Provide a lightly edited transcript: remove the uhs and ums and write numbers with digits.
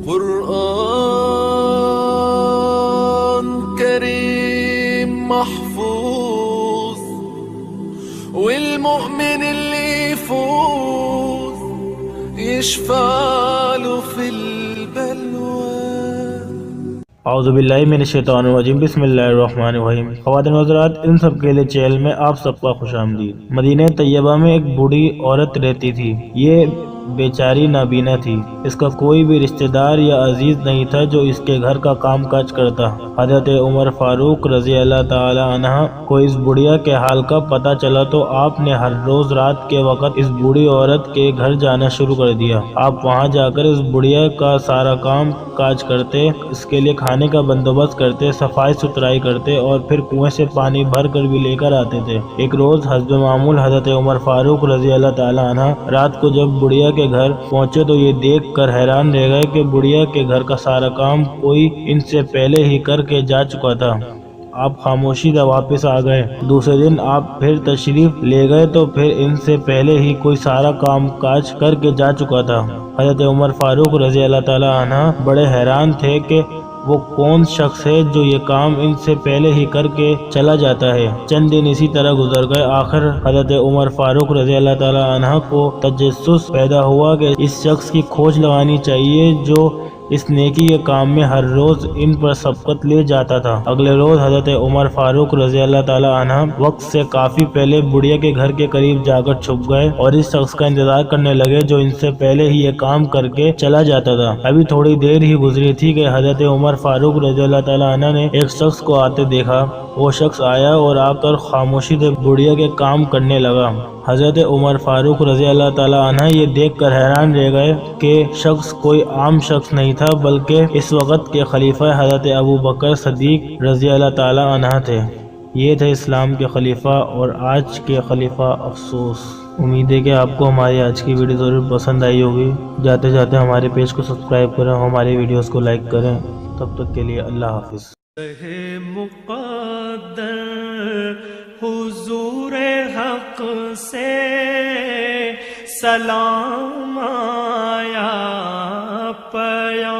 قرآن كريم محفوظ والمؤمن اللي يفوز يشفع له في البلوى. اعوذ باللہ من الشیطان الرجیم، بسم اللہ الرحمن الرحیم۔ خواتین و حضرات، ان سب کے لیے چینل میں آپ سب کا خوش آمدید۔ مدینہ طیبہ میں ایک بوڑھی عورت رہتی تھی۔ یہ بیچاری نابینا تھی۔ اس کا کوئی بھی رشتہ دار یا عزیز نہیں تھا جو اس کے گھر کا کام کاج کرتا۔ حضرت عمر فاروق رضی اللہ تعالی عنہ کو اس بڑھیا کے حال کا پتہ چلا تو آپ نے ہر روز رات کے وقت اس بوڑھی عورت کے گھر جانا شروع کر دیا۔ آپ وہاں جا کر اس بڑھیا کا سارا کام کاج کرتے، اس کے لیے کھانے کا بندوبست کرتے، صفائی ستھرائی کرتے اور پھر کنویں سے پانی بھر کر بھی لے کر آتے تھے۔ ایک روز حسب معمول حضرت عمر فاروق رضی اللہ تعالی عنہ رات کو جب بڑھیا کے گھر پہنچے تو یہ دیکھ کر حیران رہ گئے کہ بڑھیا کے گھر کا سارا کام کوئی ان سے پہلے ہی کر کے جا چکا تھا۔ آپ خاموشی سے واپس آ گئے۔ دوسرے دن آپ پھر تشریف لے گئے تو پھر ان سے پہلے ہی کوئی سارا کام کاج کر کے جا چکا تھا۔ حضرت عمر فاروق رضی اللہ تعالی عنہ بڑے حیران تھے کہ وہ کون شخص ہے جو یہ کام ان سے پہلے ہی کر کے چلا جاتا ہے۔ چند دن اسی طرح گزر گئے۔ آخر حضرت عمر فاروق رضی اللہ تعالی عنہ کو تجسس پیدا ہوا کہ اس شخص کی کھوج لگانی چاہیے جو اس نیکی کے کام میں ہر روز ان پر سبقت لے جاتا تھا۔ اگلے روز حضرت عمر فاروق رضی اللہ تعالی عنہ وقت سے کافی پہلے بڑھیا کے گھر کے قریب جا کر چھپ گئے اور اس شخص کا انتظار کرنے لگے جو ان سے پہلے ہی یہ کام کر کے چلا جاتا تھا۔ ابھی تھوڑی دیر ہی گزری تھی کہ حضرت عمر فاروق رضی اللہ تعالی عنہ نے ایک شخص کو آتے دیکھا۔ وہ شخص آیا اور آ کر خاموشی سے بڑھیا کے کام کرنے لگا۔ حضرت عمر فاروق رضی اللہ تعالی عنہ یہ دیکھ کر حیران رہ گئے کہ شخص کوئی عام شخص نہیں تھا بلکہ اس وقت کے خلیفہ حضرت ابو بکر صدیق رضی اللہ تعالی عنہ تھے۔ یہ تھے اسلام کے خلیفہ اور آج کے خلیفہ افسوس۔ امید ہے کہ آپ کو ہماری آج کی ویڈیو ضرور پسند آئی ہوگی۔ جاتے جاتے ہمارے پیج کو سبسکرائب کریں اور ہماری ویڈیوز کو لائک کریں۔ تب تک کے لیے اللہ حافظ۔ مقدر حضور حق سے سلام آیا پیام